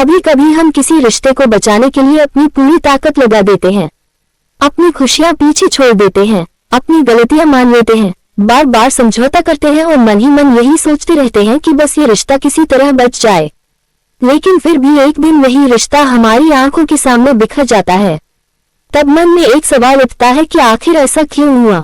कभी कभी हम किसी रिश्ते को बचाने के लिए अपनी पूरी ताकत लगा देते हैं, अपनी खुशियां पीछे छोड़ देते हैं, अपनी गलतियां मान लेते हैं, बार बार समझौता करते हैं और मन ही मन यही सोचते रहते हैं कि बस ये रिश्ता किसी तरह बच जाए। लेकिन फिर भी एक दिन वही रिश्ता हमारी आंखों के सामने बिखर जाता है। तब मन में एक सवाल उठता है कि आखिर ऐसा क्यों हुआ?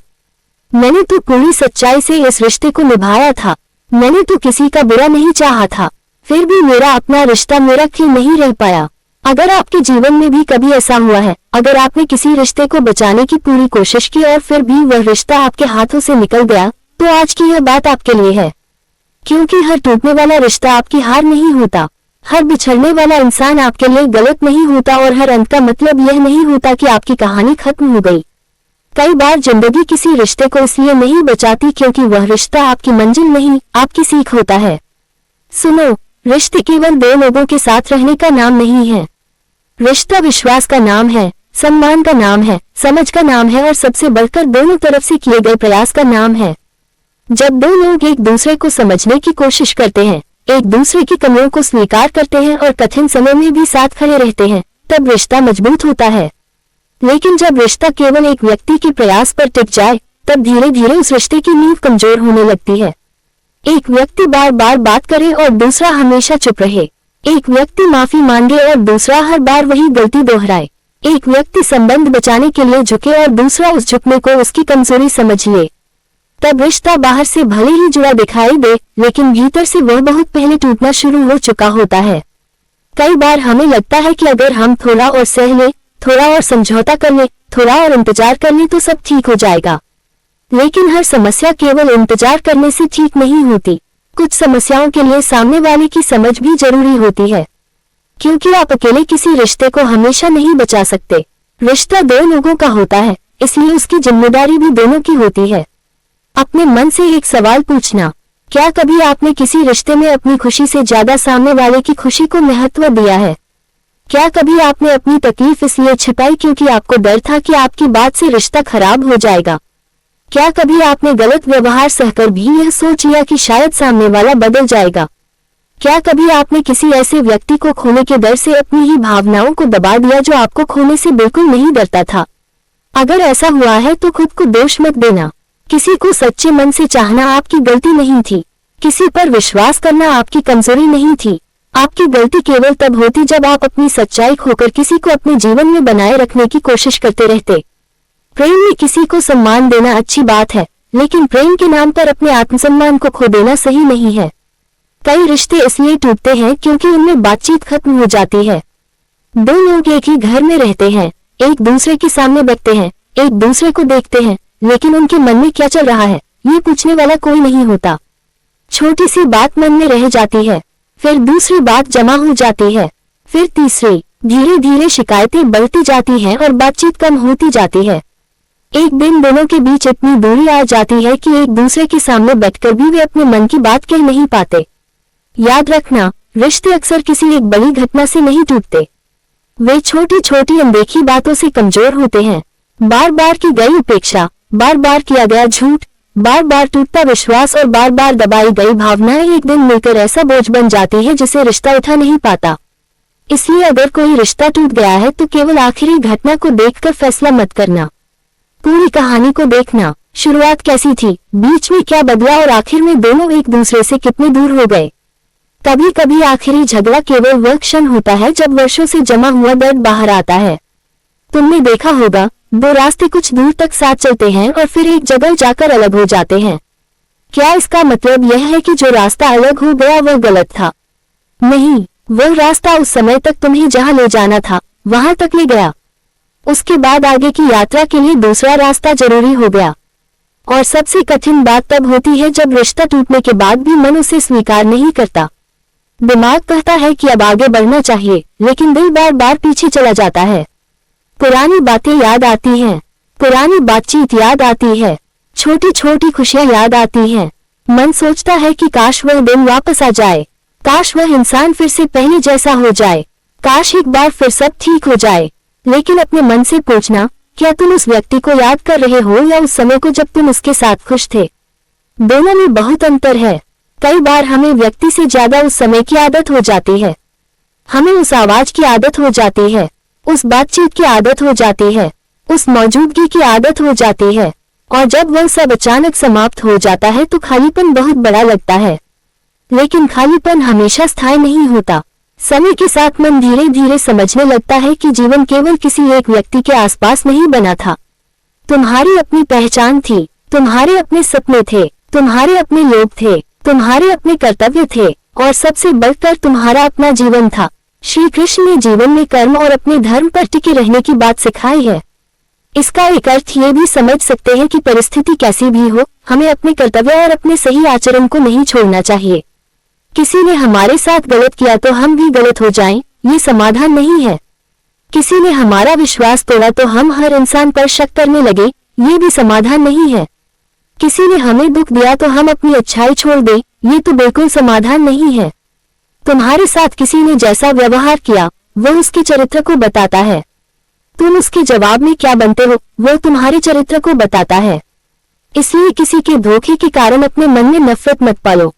मैंने तो पूरी सच्चाई से इस रिश्ते को निभाया था, मैंने तो किसी का बुरा नहीं चाहा था, फिर भी मेरा अपना रिश्ता मेरा क्यों नहीं रह पाया? अगर आपके जीवन में भी कभी ऐसा हुआ है, अगर आपने किसी रिश्ते को बचाने की पूरी कोशिश की और फिर भी वह रिश्ता आपके हाथों से निकल गया, तो आज की यह बात आपके लिए है। क्योंकि हर टूटने वाला रिश्ता आपकी हार नहीं होता, हर बिछड़ने वाला इंसान आपके लिए गलत नहीं होता और हर अंत का मतलब यह नहीं होता कि आपकी कहानी खत्म हो गई। कई बार जिंदगी किसी रिश्ते को इसलिए नहीं बचाती क्योंकि वह रिश्ता आपकी मंजिल नहीं, आपकी सीख होता है। सुनो, रिश्ते केवल दो लोगों के साथ रहने का नाम नहीं है। रिश्ता विश्वास का नाम है, सम्मान का नाम है, समझ का नाम है और सबसे बढ़कर दोनों तरफ से किए गए प्रयास का नाम है। जब दो लोग एक दूसरे को समझने की कोशिश करते हैं, एक दूसरे की कमियों को स्वीकार करते हैं और कठिन समय में भी साथ खड़े रहते हैं, तब रिश्ता मजबूत होता है। लेकिन जब रिश्ता केवल एक व्यक्ति के प्रयास पर टिक जाए, तब धीरे धीरे उस रिश्ते की नींव कमजोर होने लगती है। एक व्यक्ति बार बार बात करे और दूसरा हमेशा चुप रहे, एक व्यक्ति माफी मांगे और दूसरा हर बार वही गलती दोहराए, एक व्यक्ति संबंध बचाने के लिए झुके और दूसरा उस झुकने को उसकी कमजोरी समझ ले, तब रिश्ता बाहर से भले ही जुड़ा दिखाई दे, लेकिन भीतर से वह बहुत पहले टूटना शुरू हो चुका होता है। कई बार हमें लगता है कि अगर हम थोड़ा और सह ले, थोड़ा और समझौता कर ले, थोड़ा और इंतजार कर ले तो सब ठीक हो जाएगा। लेकिन हर समस्या केवल इंतजार करने से ठीक नहीं होती। कुछ समस्याओं के लिए सामने वाले की समझ भी जरूरी होती है, क्योंकि आप अकेले किसी रिश्ते को हमेशा नहीं बचा सकते। रिश्ता दो लोगों का होता है, इसलिए उसकी जिम्मेदारी भी दोनों की होती है। अपने मन से एक सवाल पूछना, क्या कभी आपने किसी रिश्ते में अपनी खुशी से ज्यादा सामने वाले की खुशी को महत्व दिया है? क्या कभी आपने अपनी तकलीफ इसलिए छिपाई क्योंकि आपको डर था कि आपकी बात से रिश्ता खराब हो जाएगा? क्या कभी आपने गलत व्यवहार सहकर भी यह सोच लिया कि शायद सामने वाला बदल जाएगा? क्या कभी आपने किसी ऐसे व्यक्ति को खोने के डर से अपनी ही भावनाओं को दबा दिया जो आपको खोने से बिल्कुल नहीं डरता था? अगर ऐसा हुआ है तो खुद को दोष मत देना। किसी को सच्चे मन से चाहना आपकी गलती नहीं थी, किसी पर विश्वास करना आपकी कमजोरी नहीं थी। आपकी गलती केवल तब होती जब आप अपनी सच्चाई खोकर किसी को अपने जीवन में बनाए रखने की कोशिश करते रहते। प्रेम में किसी को सम्मान देना अच्छी बात है, लेकिन प्रेम के नाम पर अपने आत्मसम्मान को खो देना सही नहीं है। कई रिश्ते इसलिए टूटते हैं क्योंकि उनमें बातचीत खत्म हो जाती है। दो लोग एक ही घर में रहते हैं, एक दूसरे के सामने बैठते हैं, एक दूसरे को देखते हैं, लेकिन उनके मन में क्या चल रहा है ये पूछने वाला कोई नहीं होता। छोटी सी बात मन में रह जाती है, फिर दूसरी बात जमा हो जाती है, फिर तीसरी। धीरे धीरे शिकायतें बढ़ती जाती हैं और बातचीत कम होती जाती है। एक दिन दोनों के बीच इतनी दूरी आ जाती है कि एक दूसरे के सामने बैठकर भी वे अपने मन की बात कह नहीं पाते। याद रखना, रिश्ते अक्सर किसी एक बड़ी घटना से नहीं टूटते, वे छोटी छोटी अनदेखी बातों से कमजोर होते हैं। बार बार की गई उपेक्षा, बार बार किया गया झूठ, बार बार टूटता विश्वास और बार बार दबाई गई भावनाएं एक दिन मिलकर ऐसा बोझ बन जाती है जिसे रिश्ता उठा नहीं पाता। इसलिए अगर कोई रिश्ता टूट गया है तो केवल आखिरी घटना को देखकर फैसला मत करना, पूरी कहानी को देखना। शुरुआत कैसी थी, बीच में क्या बदला और आखिर में दोनों एक दूसरे से कितने दूर हो गए। कभी कभी आखिरी झगड़ा केवल वह क्षण होता है जब वर्षों से जमा हुआ दर्द बाहर आता है। तुमने देखा होगा, दो रास्ते कुछ दूर तक साथ चलते हैं और फिर एक जगह जाकर अलग हो जाते हैं। क्या इसका मतलब यह है कि जो रास्ता अलग हो गया वह गलत था? नहीं, वह रास्ता उस समय तक तुम्हें जहां ले जाना था वहां तक ले गया। उसके बाद आगे की यात्रा के लिए दूसरा रास्ता जरूरी हो गया। और सबसे कठिन बात तब होती है जब रिश्ता टूटने के बाद भी मन उसे स्वीकार नहीं करता। दिमाग कहता है कि अब आगे बढ़ना चाहिए, लेकिन दिल बार बार पीछे चला जाता है। पुरानी बातें याद आती हैं, पुरानी बातचीत याद आती है, छोटी छोटी खुशियां याद आती हैं। मन सोचता है कि काश वह दिन वापस आ जाए, काश वह इंसान फिर से पहले जैसा हो जाए, काश एक बार फिर सब ठीक हो जाए। लेकिन अपने मन से पूछना, क्या तुम उस व्यक्ति को याद कर रहे हो या उस समय को जब तुम उसके साथ खुश थे? दोनों में बहुत अंतर है। कई बार हमें व्यक्ति से ज्यादा उस समय की आदत हो जाती है। हमें उस आवाज की आदत हो जाती है, उस बातचीत की आदत हो जाती है, उस मौजूदगी की आदत हो जाती है, और जब वह सब अचानक समाप्त हो जाता है तो खालीपन बहुत बड़ा लगता है। लेकिन खालीपन हमेशा स्थायी नहीं होता। समय के साथ मन धीरे धीरे समझने लगता है कि जीवन केवल किसी एक व्यक्ति के आसपास नहीं बना था। तुम्हारी अपनी पहचान थी, तुम्हारे अपने सपने थे, तुम्हारे अपने लोग थे, तुम्हारे अपने कर्तव्य थे, और सबसे बढ़कर तुम्हारा अपना जीवन था। श्री कृष्ण ने जीवन में कर्म और अपने धर्म पर टिके रहने की बात सिखाई है। इसका एक अर्थ ये भी समझ सकते हैं कि परिस्थिति कैसी भी हो, हमें अपने कर्तव्य और अपने सही आचरण को नहीं छोड़ना चाहिए। किसी ने हमारे साथ गलत किया तो हम भी गलत हो जाएं, ये समाधान नहीं है। किसी ने हमारा विश्वास तोड़ा तो हम हर इंसान पर शक करने लगे, ये भी समाधान नहीं है। किसी ने हमें दुख दिया तो हम अपनी अच्छाई छोड़ दें, ये तो बिल्कुल समाधान नहीं है। तुम्हारे साथ किसी ने जैसा व्यवहार किया वो उसके चरित्र को बताता है। तुम उसके जवाब में क्या बनते हो वो तुम्हारे चरित्र को बताता है। इसलिए किसी के धोखे के कारण अपने मन में नफरत मत पालो।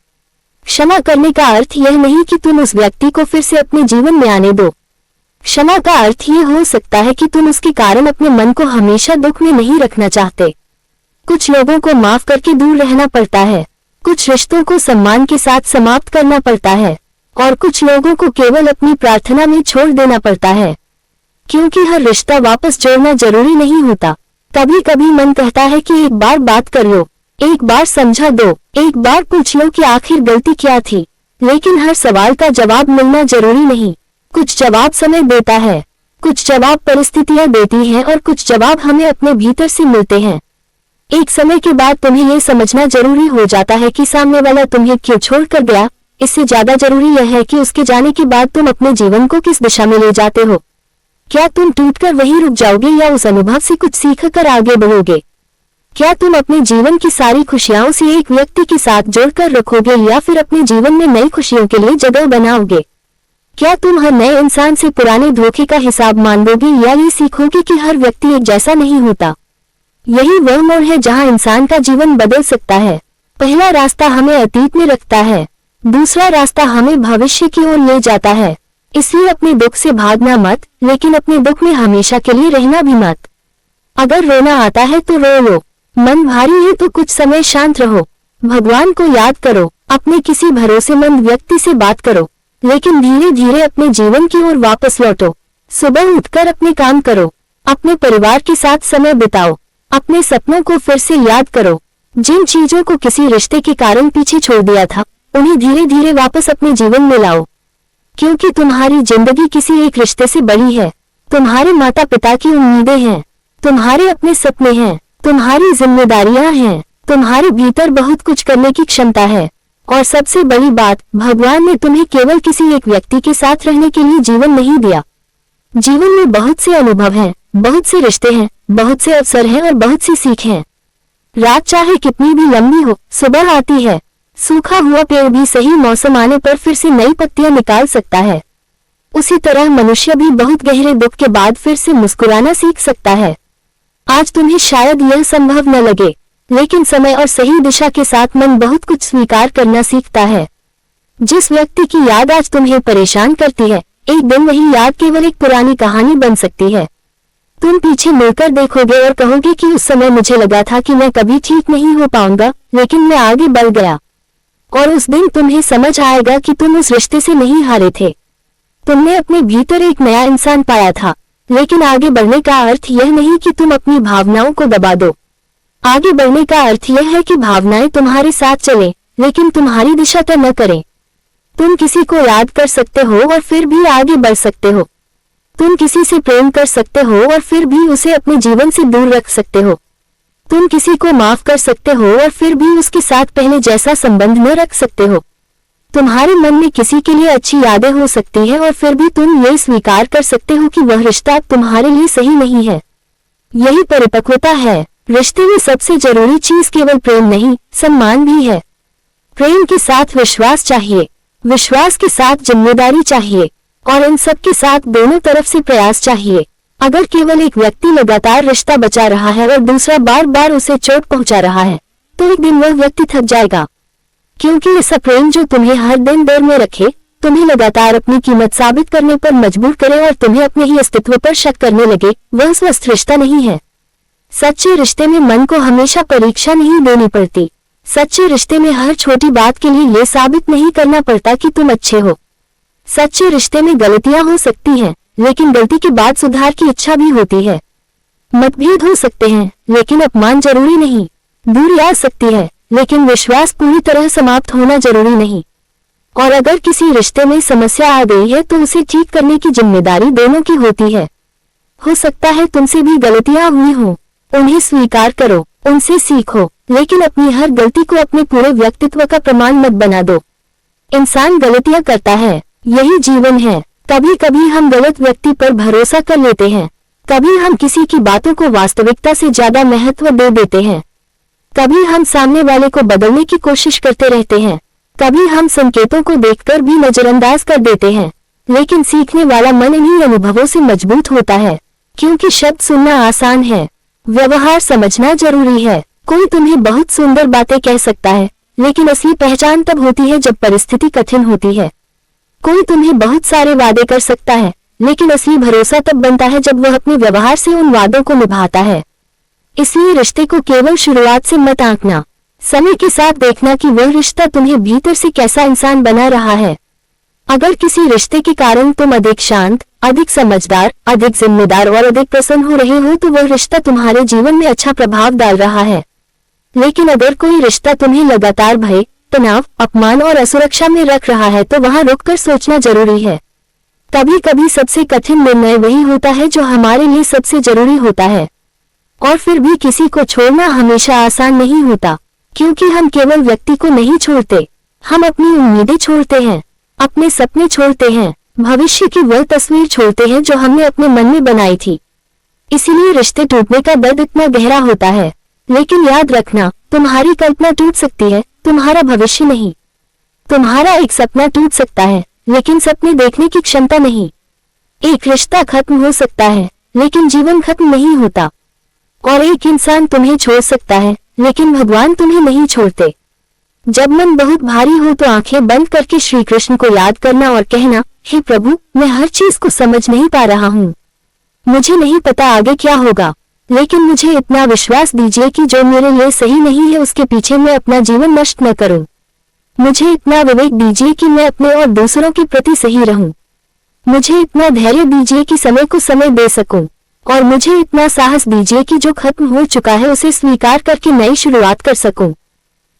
क्षमा करने का अर्थ यह नहीं कि तुम उस व्यक्ति को फिर से अपने जीवन में आने दो। क्षमा का अर्थ ये हो सकता है कि तुम उसके कारण अपने मन को हमेशा दुख में नहीं रखना चाहते। कुछ लोगों को माफ करके दूर रहना पड़ता है, कुछ रिश्तों को सम्मान के साथ समाप्त करना पड़ता है, और कुछ लोगों को केवल अपनी प्रार्थना में छोड़ देना पड़ता है। क्योंकि हर रिश्ता वापस जोड़ना जरूरी नहीं होता। कभी कभी मन कहता है कि एक बार बात कर लो, एक बार समझा दो, एक बार पूछ लो कि आखिर गलती क्या थी। लेकिन हर सवाल का जवाब मिलना जरूरी नहीं। कुछ जवाब समय देता है, कुछ जवाब परिस्थितियां देती हैं, और कुछ जवाब हमें अपने भीतर से मिलते हैं। एक समय के बाद तुम्हें यह समझना जरूरी हो जाता है कि सामने वाला तुम्हें क्यों छोड़कर गया। इससे ज्यादा जरूरी यह है कि उसके जाने के बाद तुम अपने जीवन को किस दिशा में ले जाते हो। क्या तुम टूटकर वहीं रुक जाओगे या उस अनुभव से कुछ सीखकर आगे बढ़ोगे? क्या तुम अपने जीवन की सारी खुशियों से एक व्यक्ति के साथ जोड़कर रखोगे या फिर अपने जीवन में नई खुशियों के लिए जगह बनाओगे? क्या तुम हर नए इंसान से पुराने धोखे का हिसाब मांगोगे या ये सीखोगे कि हर व्यक्ति एक जैसा नहीं होता? यही वह मोड़ है जहां इंसान का जीवन बदल सकता है। पहला रास्ता हमें अतीत में रखता है, दूसरा रास्ता हमें भविष्य की ओर ले जाता है। इसलिए अपने दुख से भागना मत, लेकिन अपने दुख में हमेशा के लिए रहना भी मत। अगर रोना आता है तो रो लो, मन भारी है तो कुछ समय शांत रहो, भगवान को याद करो, अपने किसी भरोसेमंद व्यक्ति से बात करो, लेकिन धीरे धीरे अपने जीवन की ओर वापस लौटो। सुबह उठकर अपने काम करो, अपने परिवार के साथ समय बिताओ, अपने सपनों को फिर से याद करो। जिन चीजों को किसी रिश्ते के कारण पीछे छोड़ दिया था उन्हें धीरे धीरे वापस अपने जीवन में लाओ, क्योंकि तुम्हारी जिंदगी किसी एक रिश्ते से बड़ी है। तुम्हारे माता पिता की उम्मीदें हैं, तुम्हारे अपने सपने हैं, तुम्हारी जिम्मेदारियां हैं, तुम्हारे भीतर बहुत कुछ करने की क्षमता है। और सबसे बड़ी बात, भगवान ने तुम्हें केवल किसी एक व्यक्ति के साथ रहने के लिए जीवन नहीं दिया। जीवन में बहुत से अनुभव हैं, बहुत से रिश्ते हैं, बहुत से अवसर हैं और बहुत सी सीख हैं। रात चाहे कितनी भी लंबी हो, सुबह आती है। सूखा हुआ पेड़ भी सही मौसम आने पर फिर से नई पत्तियां निकाल सकता है। उसी तरह मनुष्य भी बहुत गहरे दुख के बाद फिर से मुस्कुराना सीख सकता है। आज तुम्हें शायद यह संभव न लगे, लेकिन समय और सही दिशा के साथ मन बहुत कुछ स्वीकार करना सीखता है। जिस व्यक्ति की याद आज तुम्हें परेशान करती है, एक दिन वही याद केवल एक पुरानी कहानी बन सकती है। तुम पीछे मुड़कर देखोगे और कहोगे कि उस समय मुझे लगा था कि मैं कभी ठीक नहीं हो पाऊंगा, लेकिन मैं आगे बढ़ गया। और उस दिन तुम्हें समझ आएगा कि तुम उस रिश्ते से नहीं हारे थे। तुमने अपने भीतर एक नया इंसान पाया था। लेकिन आगे बढ़ने का अर्थ यह नहीं कि तुम अपनी भावनाओं को दबा दो। आगे बढ़ने का अर्थ यह है कि भावनाएं तुम्हारे साथ चलें, लेकिन तुम्हारी दिशा तय न करें। तुम किसी को याद कर सकते हो और फिर भी आगे बढ़ सकते हो। तुम किसी से प्रेम कर सकते हो और फिर भी उसे अपने जीवन से दूर रख सकते हो। तुम किसी को माफ कर सकते हो और फिर भी उसके साथ पहले जैसा संबंध न रख सकते हो। तुम्हारे मन में किसी के लिए अच्छी यादें हो सकती हैं और फिर भी तुम ये स्वीकार कर सकते हो कि वह रिश्ता तुम्हारे लिए सही नहीं है। यही परिपक्वता है। रिश्ते में सबसे जरूरी चीज केवल प्रेम नहीं, सम्मान भी है। प्रेम के साथ विश्वास चाहिए, विश्वास के साथ जिम्मेदारी चाहिए, और इन सब के साथ दोनों तरफ से प्रयास चाहिए। अगर केवल एक व्यक्ति लगातार रिश्ता बचा रहा है और दूसरा बार बार उसे चोट पहुंचा रहा है, तो एक दिन वह व्यक्ति थक जाएगा। क्योंकि ऐसा प्रेम जो तुम्हें हर दिन डर में रखे, तुम्हें लगातार अपनी कीमत साबित करने पर मजबूर करे और तुम्हें अपने ही अस्तित्व पर शक करने लगे, वह स्वस्थ रिश्ता नहीं है। सच्चे रिश्ते में मन को हमेशा परीक्षा नहीं देनी पड़ती। सच्चे रिश्ते में हर छोटी बात के लिए ये साबित नहीं करना पड़ता कि तुम अच्छे हो। सच्चे रिश्ते में गलतियां हो सकती हैं, लेकिन गलती के बाद सुधार की इच्छा भी होती है। मतभेद हो सकते हैं, लेकिन अपमान जरूरी नहीं। दूरी आ सकती है, लेकिन विश्वास पूरी तरह समाप्त होना जरूरी नहीं। और अगर किसी रिश्ते में समस्या आ गई है तो उसे ठीक करने की जिम्मेदारी दोनों की होती है। हो सकता है तुमसे भी गलतियां हुई हों, उन्हें स्वीकार करो, उनसे सीखो, लेकिन अपनी हर गलती को अपने पूरे व्यक्तित्व का प्रमाण मत बना दो। इंसान गलतियां करता है, यही जीवन है। कभी कभी हम गलत व्यक्ति पर भरोसा कर लेते हैं, कभी हम किसी की बातों को वास्तविकता से ज्यादा महत्व दे देते हैं, कभी हम सामने वाले को बदलने की कोशिश करते रहते हैं, कभी हम संकेतों को देखकर भी नजरअंदाज कर देते हैं। लेकिन सीखने वाला मन इन्हीं अनुभवों से मजबूत होता है, क्योंकि शब्द सुनना आसान है, व्यवहार समझना जरूरी है। कोई तुम्हें बहुत सुंदर बातें कह सकता है, लेकिन असली पहचान तब होती है जब परिस्थिति कठिन होती है। कोई तुम्हें बहुत सारे वादे कर सकता है, लेकिन असली भरोसा तब बनता है जब वह अपने व्यवहार से उन वादों को निभाता है। इसलिए रिश्ते को केवल शुरुआत से मत आंकना, समय के साथ देखना कि वह रिश्ता तुम्हें भीतर से कैसा इंसान बना रहा है। अगर किसी रिश्ते के कारण तुम अधिक शांत, अधिक समझदार, अधिक जिम्मेदार और अधिक प्रसन्न हो रहे हो तो वह रिश्ता तुम्हारे जीवन में अच्छा प्रभाव डाल रहा है। लेकिन अगर कोई रिश्ता तुम्हें लगातार भय, तनाव, अपमान और असुरक्षा में रख रहा है तो वहां रुककर सोचना जरूरी है। कभी कभी सबसे कठिन निर्णय वही होता है जो हमारे लिए सबसे जरूरी होता है। और फिर भी किसी को छोड़ना हमेशा आसान नहीं होता, क्योंकि हम केवल व्यक्ति को नहीं छोड़ते, हम अपनी उम्मीदें छोड़ते हैं, अपने सपने छोड़ते हैं, भविष्य की वह तस्वीर छोड़ते हैं जो हमने अपने मन में बनाई थी। इसीलिए रिश्ते टूटने का दर्द इतना गहरा होता है। लेकिन याद रखना, तुम्हारी कल्पना टूट सकती है, तुम्हारा भविष्य नहीं। तुम्हारा एक सपना टूट सकता है, लेकिन सपने देखने की क्षमता नहीं। एक रिश्ता खत्म हो सकता है, लेकिन जीवन खत्म नहीं होता। और एक इंसान तुम्हें छोड़ सकता है, लेकिन भगवान तुम्हें नहीं छोड़ते। जब मन बहुत भारी हो तो आंखें बंद करके श्री कृष्ण को याद करना और कहना, हे प्रभु, मैं हर चीज को समझ नहीं पा रहा हूँ, मुझे नहीं पता आगे क्या होगा, लेकिन मुझे इतना विश्वास दीजिए कि जो मेरे लिए सही नहीं है उसके पीछे मैं अपना जीवन नष्ट न करूं। मुझे इतना विवेक दीजिए कि मैं अपने और दूसरों के प्रति सही रहूं। मुझे इतना धैर्य दीजिए कि समय को समय दे सकूं, और मुझे इतना साहस दीजिए कि जो खत्म हो चुका है उसे स्वीकार करके नई शुरुआत कर सकूं।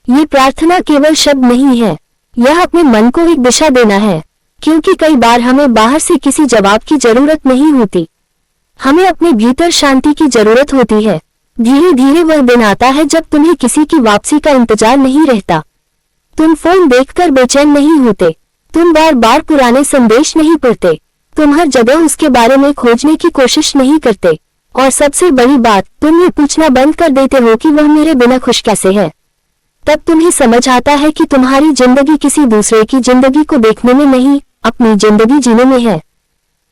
ये प्रार्थना केवल शब्द नहीं है, यह अपने मन को एक दिशा देना है, क्योंकि कई बार हमें बाहर से किसी जवाब की जरूरत नहीं होती, हमें अपने भीतर शांति की जरूरत होती है। धीरे धीरे वह दिन आता है जब तुम्हें किसी की वापसी का इंतजार नहीं रहता। तुम फोन देखकर बेचैन नहीं होते, तुम बार बार पुराने संदेश नहीं पढ़ते, तुम हर जगह उसके बारे में खोजने की कोशिश नहीं करते, और सबसे बड़ी बात, तुम ये पूछना बंद कर देते हो कि वह मेरे बिना खुश कैसे है। तब तुम्हें समझ आता है कि तुम्हारी जिंदगी किसी दूसरे की जिंदगी को देखने में नहीं, अपनी जिंदगी जीने में है।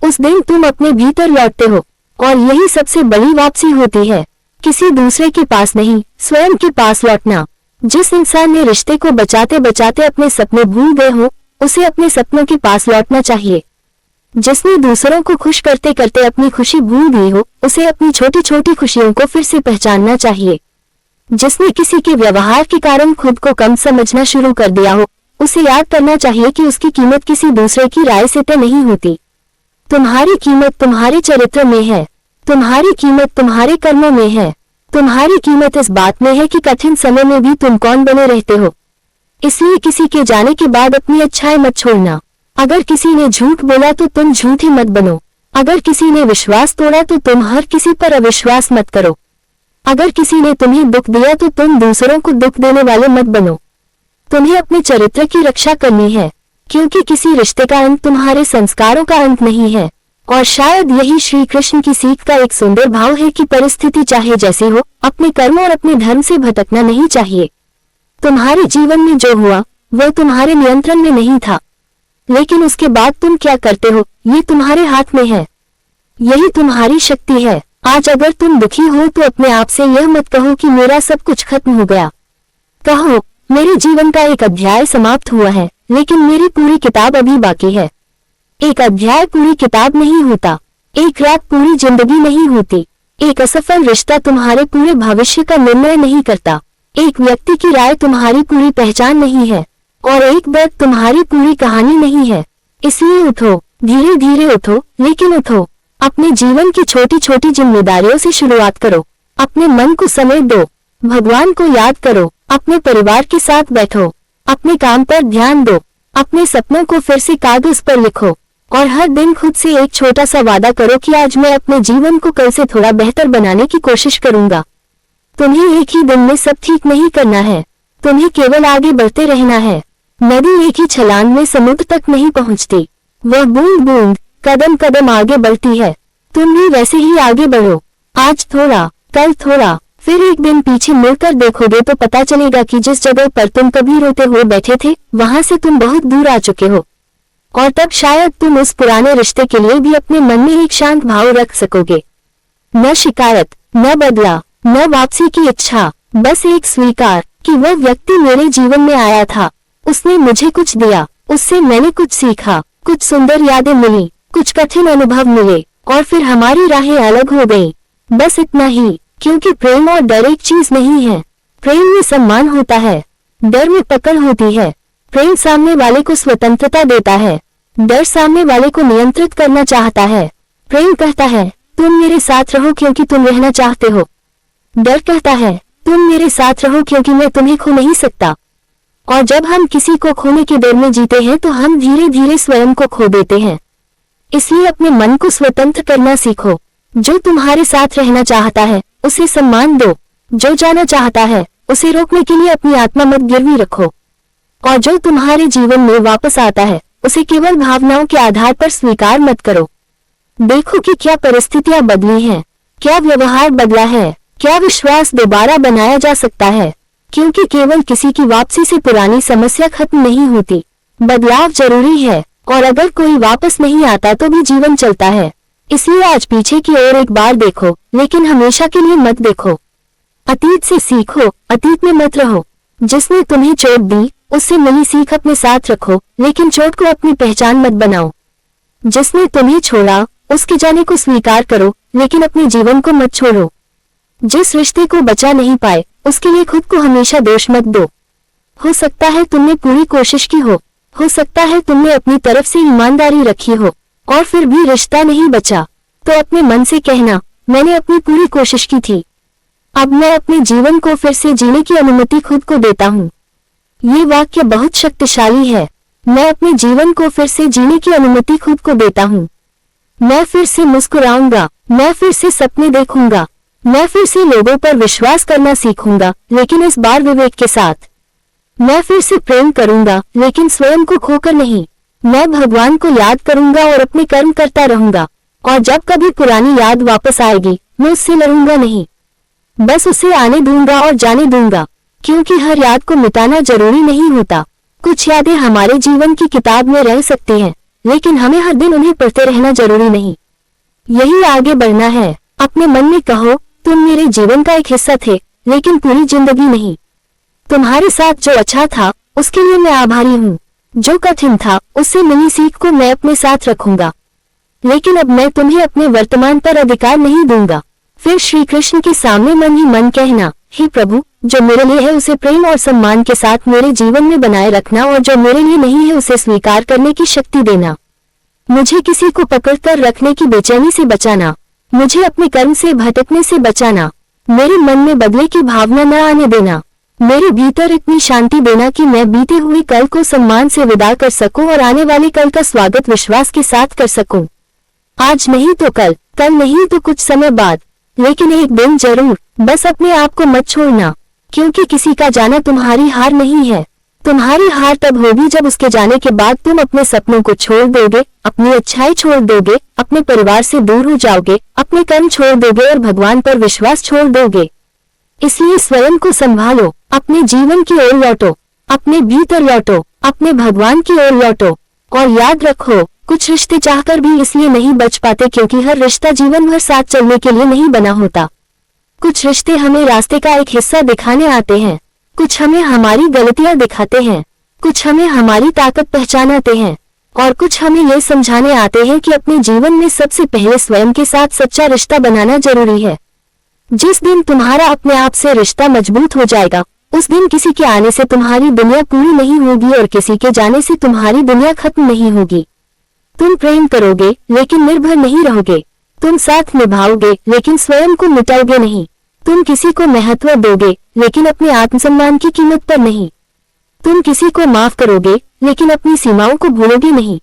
उस दिन तुम अपने भीतर लौटते हो, और यही सबसे बड़ी वापसी होती है, किसी दूसरे के पास नहीं, स्वयं के पास लौटना। जिस इंसान ने रिश्ते को बचाते बचाते अपने सपने भूल गए हो, उसे अपने सपनों के पास लौटना चाहिए। जिसने दूसरों को खुश करते करते अपनी खुशी भूल गई हो, उसे अपनी छोटी छोटी खुशियों को फिर से पहचानना चाहिए। जिसने किसी के व्यवहार के कारण खुद को कम समझना शुरू कर दिया हो, उसे याद करना चाहिए कि उसकी कीमत किसी दूसरे की राय से तय नहीं होती। तुम्हारी कीमत तुम्हारे चरित्र में है, तुम्हारी कीमत तुम्हारे कर्मों में है, तुम्हारी कीमत इस बात में है कि कठिन समय में भी तुम कौन बने रहते हो। इसलिए किसी के जाने के बाद अपनी अच्छाई मत छोड़ना। अगर किसी ने झूठ बोला तो तुम झूठी मत बनो, अगर किसी ने विश्वास तोड़ा तो तुम हर किसी पर अविश्वास मत करो, अगर किसी ने तुम्हें दुख दिया तो तुम दूसरों को दुख देने वाले मत बनो। तुम्हें अपने चरित्र की रक्षा करनी है, क्योंकि किसी रिश्ते का अंत तुम्हारे संस्कारों का अंत नहीं है। और शायद यही श्री कृष्ण की सीख का एक सुंदर भाव है कि परिस्थिति चाहे जैसी हो, अपने कर्म और अपने धर्म से भटकना नहीं चाहिए। तुम्हारे जीवन में जो हुआ वह तुम्हारे नियंत्रण में नहीं था, लेकिन उसके बाद तुम क्या करते हो ये तुम्हारे हाथ में है, यही तुम्हारी शक्ति है। आज अगर तुम दुखी हो तो अपने आप से यह मत कहो कि मेरा सब कुछ खत्म हो गया, कहो मेरे जीवन का एक अध्याय समाप्त हुआ है, लेकिन मेरी पूरी किताब अभी बाकी है। एक अध्याय पूरी किताब नहीं होता, एक रात पूरी जिंदगी नहीं होती, एक असफल रिश्ता तुम्हारे पूरे भविष्य का निर्णय नहीं करता, एक व्यक्ति की राय तुम्हारी पूरी पहचान नहीं है, और एक दर्द तुम्हारी पूरी कहानी नहीं है। इसलिए उठो, धीरे धीरे उठो, लेकिन उठो। अपने जीवन की छोटी छोटी जिम्मेदारियों से शुरुआत करो। अपने मन को समय दो, भगवान को याद करो, अपने परिवार के साथ बैठो, अपने काम पर ध्यान दो, अपने सपनों को फिर से कागज पर लिखो, और हर दिन खुद से एक छोटा सा वादा करो कि आज मैं अपने जीवन को कल से थोड़ा बेहतर बनाने की कोशिश करूंगा। तुम्हें एक ही दिन में सब ठीक नहीं करना है, तुम्हें केवल आगे बढ़ते रहना है। नदी एक ही छलांग में समुद्र तक नहीं पहुंचती, वह बूंद बूंद, कदम कदम आगे बढ़ती है। तुम भी वैसे ही आगे बढ़ो, आज थोड़ा, कल थोड़ा, फिर एक दिन पीछे मुड़कर देखोगे तो पता चलेगा कि जिस जगह पर तुम कभी रोते हुए बैठे थे, वहां से तुम बहुत दूर आ चुके हो। और तब शायद तुम उस पुराने रिश्ते के लिए भी अपने मन में एक शांत भाव रख सकोगे। न शिकायत, न बदला, न वापसी की इच्छा, बस एक स्वीकार कि वह व्यक्ति मेरे जीवन में आया था, उसने मुझे कुछ दिया, उससे मैंने कुछ सीखा, कुछ सुंदर यादें मिली, कुछ कठिन अनुभव मिले, और फिर हमारी राहें अलग हो गईं। बस इतना ही, क्योंकि प्रेम और डर एक चीज नहीं है। प्रेम में सम्मान होता है, डर में पकड़ होती है। प्रेम सामने वाले को स्वतंत्रता देता है, डर सामने वाले को नियंत्रित करना चाहता है। प्रेम कहता है तुम मेरे साथ रहो क्योंकि तुम रहना चाहते हो, डर कहता है तुम मेरे साथ रहो क्योंकि मैं तुम्हें खो नहीं सकता। और जब हम किसी को खोने के डर में जीते हैं तो हम धीरे धीरे स्वयं को खो देते हैं। इसलिए अपने मन को स्वतंत्र करना सीखो। जो तुम्हारे साथ रहना चाहता है उसे सम्मान दो, जो जाना चाहता है उसे रोकने के लिए अपनी आत्मा मत गिरवी रखो, और जो तुम्हारे जीवन में वापस आता है उसे केवल भावनाओं के आधार पर स्वीकार मत करो। देखो कि क्या परिस्थितियां बदली हैं, क्या व्यवहार बदला है, क्या विश्वास दोबारा बनाया जा सकता है, क्योंकि केवल किसी की वापसी से पुरानी समस्या खत्म नहीं होती। बदलाव जरूरी है, और अगर कोई वापस नहीं आता तो भी जीवन चलता है। इसलिए आज पीछे की ओर एक बार देखो, लेकिन हमेशा के लिए मत देखो। अतीत से सीखो, अतीत में मत रहो। जिसने तुम्हें चोट दी उससे मिली सीख अपने साथ रखो, लेकिन चोट को अपनी पहचान मत बनाओ। जिसने तुम्हें छोड़ा उसके जाने को स्वीकार करो, लेकिन अपने जीवन को मत छोड़ो। जिस रिश्ते को बचा नहीं पाए उसके लिए खुद को हमेशा दोष मत दो। हो सकता है तुमने पूरी कोशिश की हो सकता है तुमने अपनी तरफ से ईमानदारी रखी हो, और फिर भी रिश्ता नहीं बचा, तो अपने मन से कहना मैंने अपनी पूरी कोशिश की थी, अब मैं अपने जीवन को फिर से जीने की अनुमति खुद को देता हूँ। ये वाक्य बहुत शक्तिशाली है। मैं अपने जीवन को फिर से जीने की अनुमति खुद को देता हूँ। मैं फिर से मुस्कुराऊंगा, मैं फिर से सपने देखूंगा, मैं फिर से लोगों पर विश्वास करना सीखूंगा, लेकिन इस बार विवेक के साथ। मैं फिर से प्रेम करूंगा, लेकिन स्वयं को खोकर नहीं। मैं भगवान को याद करूंगा और अपने कर्म करता रहूंगा, और जब कभी पुरानी याद वापस आएगी मैं उससे लड़ूंगा नहीं, बस उसे आने दूंगा और जाने दूंगा, क्योंकि हर याद को मिटाना जरूरी नहीं होता। कुछ यादें हमारे जीवन की किताब में रह सकती हैं, लेकिन हमें हर दिन उन्हें पढ़ते रहना जरूरी नहीं। यही आगे बढ़ना है। अपने मन में कहो तुम मेरे जीवन का एक हिस्सा थे, लेकिन पूरी जिंदगी नहीं। तुम्हारे साथ जो अच्छा था उसके लिए मैं आभारी हूँ, जो कठिन था उससे मिली सीख को मैं अपने साथ रखूंगा, लेकिन अब मैं तुम्हें अपने वर्तमान पर अधिकार नहीं दूंगा। फिर श्री कृष्ण के सामने मन ही मन कहना, हे प्रभु, जो मेरे लिए है उसे प्रेम और सम्मान के साथ मेरे जीवन में बनाए रखना, और जो मेरे लिए नहीं है उसे स्वीकार करने की शक्ति देना। मुझे किसी को पकड़कर रखने की बेचैनी से बचाना, मुझे अपने कर्म से भटकने से बचाना, मेरे मन में बदले की भावना न आने देना, मेरे भीतर इतनी शांति देना कि मैं बीते हुए कल को सम्मान से विदा कर सकूं और आने वाले कल का स्वागत विश्वास के साथ कर सकूं। आज नहीं तो कल, कल नहीं तो कुछ समय बाद, लेकिन एक दिन जरूर। बस अपने आप को मत छोड़ना, क्योंकि किसी का जाना तुम्हारी हार नहीं है। तुम्हारी हार तब होगी जब उसके जाने के बाद तुम अपने सपनों को छोड़ दोगे, अपनी अच्छाई छोड़ दोगे, अपने परिवार से दूर हो जाओगे, अपने कर्म छोड़ दोगे और भगवान पर विश्वास छोड़ दोगे। इसलिए स्वयं को संभालो, अपने जीवन की ओर लौटो, अपने भीतर लौटो, अपने भगवान की ओर लौटो, और याद रखो कुछ रिश्ते चाहकर भी इसलिए नहीं बच पाते क्योंकि हर रिश्ता जीवन भर साथ चलने के लिए नहीं बना होता। कुछ रिश्ते हमें रास्ते का एक हिस्सा दिखाने आते हैं, कुछ हमें हमारी गलतियां दिखाते हैं, कुछ हमें हमारी ताकत पहचानाते हैं और कुछ हमें ये समझाने आते हैं कि अपने जीवन में सबसे पहले स्वयं के साथ सच्चा रिश्ता बनाना जरूरी है। जिस दिन तुम्हारा अपने आप से रिश्ता मजबूत हो जाएगा, उस दिन किसी के आने से तुम्हारी दुनिया पूरी नहीं होगी और किसी के जाने से तुम्हारी दुनिया खत्म नहीं होगी। तुम प्रेम करोगे लेकिन निर्भर नहीं रहोगे। तुम साथ निभाओगे लेकिन स्वयं को मिटाओगे नहीं। तुम किसी को महत्व दोगे लेकिन अपने आत्मसम्मान की कीमत पर नहीं। तुम किसी को माफ करोगे लेकिन अपनी सीमाओं को भूलोगे नहीं।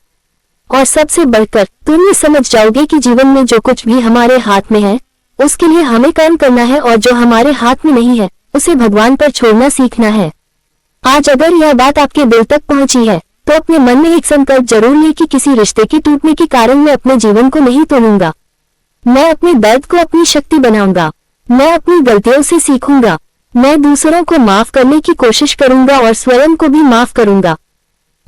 और सबसे बढ़कर तुम ये समझ जाओगे कि जीवन में जो कुछ भी हमारे हाथ में है उसके लिए हमें कर्म करना है और जो हमारे हाथ में नहीं है उसे भगवान पर छोड़ना सीखना है। आज अगर यह बात आपके दिल तक पहुंची है तो अपने मन में एक संकल्प जरूर ले कि किसी रिश्ते के टूटने के कारण मैं अपने जीवन को नहीं तोड़ूंगा। मैं अपने दर्द को अपनी शक्ति बनाऊंगा। मैं अपनी गलतियों से सीखूंगा। मैं दूसरों को माफ करने की कोशिश करूंगा और स्वयं को भी माफ करूंगा।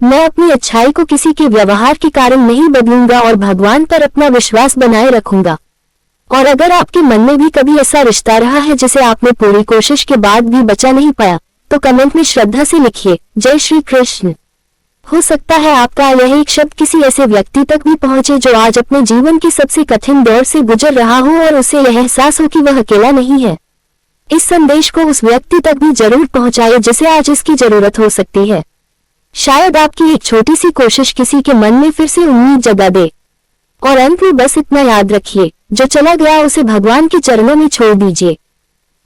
मैं अपनी अच्छाई को किसी के व्यवहार के कारण नहीं बदलूंगा और भगवान पर अपना विश्वास बनाए रखूंगा। और अगर आपके मन में भी कभी ऐसा रिश्ता रहा है जिसे आपने पूरी कोशिश के बाद भी बचा नहीं पाया, तो कमेंट में श्रद्धा से लिखिए, जय श्री कृष्ण। हो सकता है आपका यह एक शब्द किसी ऐसे व्यक्ति तक भी पहुंचे जो आज अपने जीवन की सबसे कठिन दौर से गुजर रहा हो और उसे यह एहसास हो कि वह अकेला नहीं है। इस संदेश को उस व्यक्ति तक भी जरूर पहुंचाए जिसे आज इसकी जरूरत हो सकती है। शायद आपकी एक छोटी सी कोशिश किसी के मन में फिर से उम्मीद जगा दे। और अंत में बस इतना याद रखिए, जो चला गया उसे भगवान के चरणों में छोड़ दीजिए।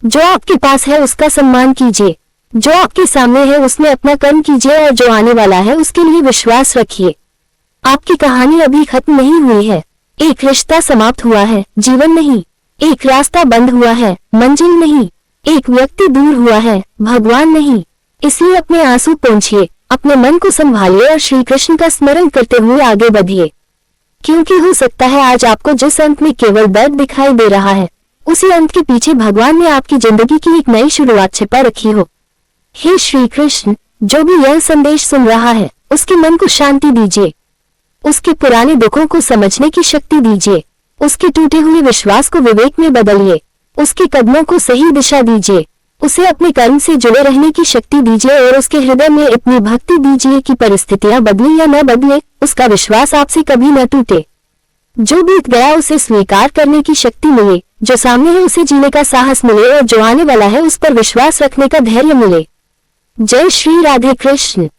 जो आपके पास है उसका सम्मान कीजिए। जो आपके सामने है उसमें अपना कर्म कीजिए और जो आने वाला है उसके लिए विश्वास रखिए। आपकी कहानी अभी खत्म नहीं हुई है। एक रिश्ता समाप्त हुआ है, जीवन नहीं। एक रास्ता बंद हुआ है, मंजिल नहीं। एक व्यक्ति दूर हुआ है, भगवान नहीं। इसलिए अपने आंसू पोंछिए, अपने मन को संभालिए और श्री कृष्ण का स्मरण करते हुए आगे बढ़िए। क्योंकि हो सकता है आज आपको जिस अंत में केवल दर्द दिखाई दे रहा है, उसी अंत के पीछे भगवान ने आपकी जिंदगी की एक नई शुरुआत छिपा रखी हो। हे श्री कृष्ण, जो भी यह संदेश सुन रहा है उसके मन को शांति दीजिए। उसके पुराने दुखों को समझने की शक्ति दीजिए। उसके टूटे हुए विश्वास को विवेक में बदलिए। उसके कदमों को सही दिशा दीजिए। उसे अपने कर्म से जुड़े रहने की शक्ति दीजिए और उसके हृदय में इतनी भक्ति दीजिए कि परिस्थितियां बदले या न बदले, उसका विश्वास आपसे कभी न टूटे। जो बीत गया उसे स्वीकार करने की शक्ति मिले, जो सामने है उसे जीने का साहस मिले और जो आने वाला है उस पर विश्वास रखने का धैर्य मिले। जय श्री राधे कृष्ण।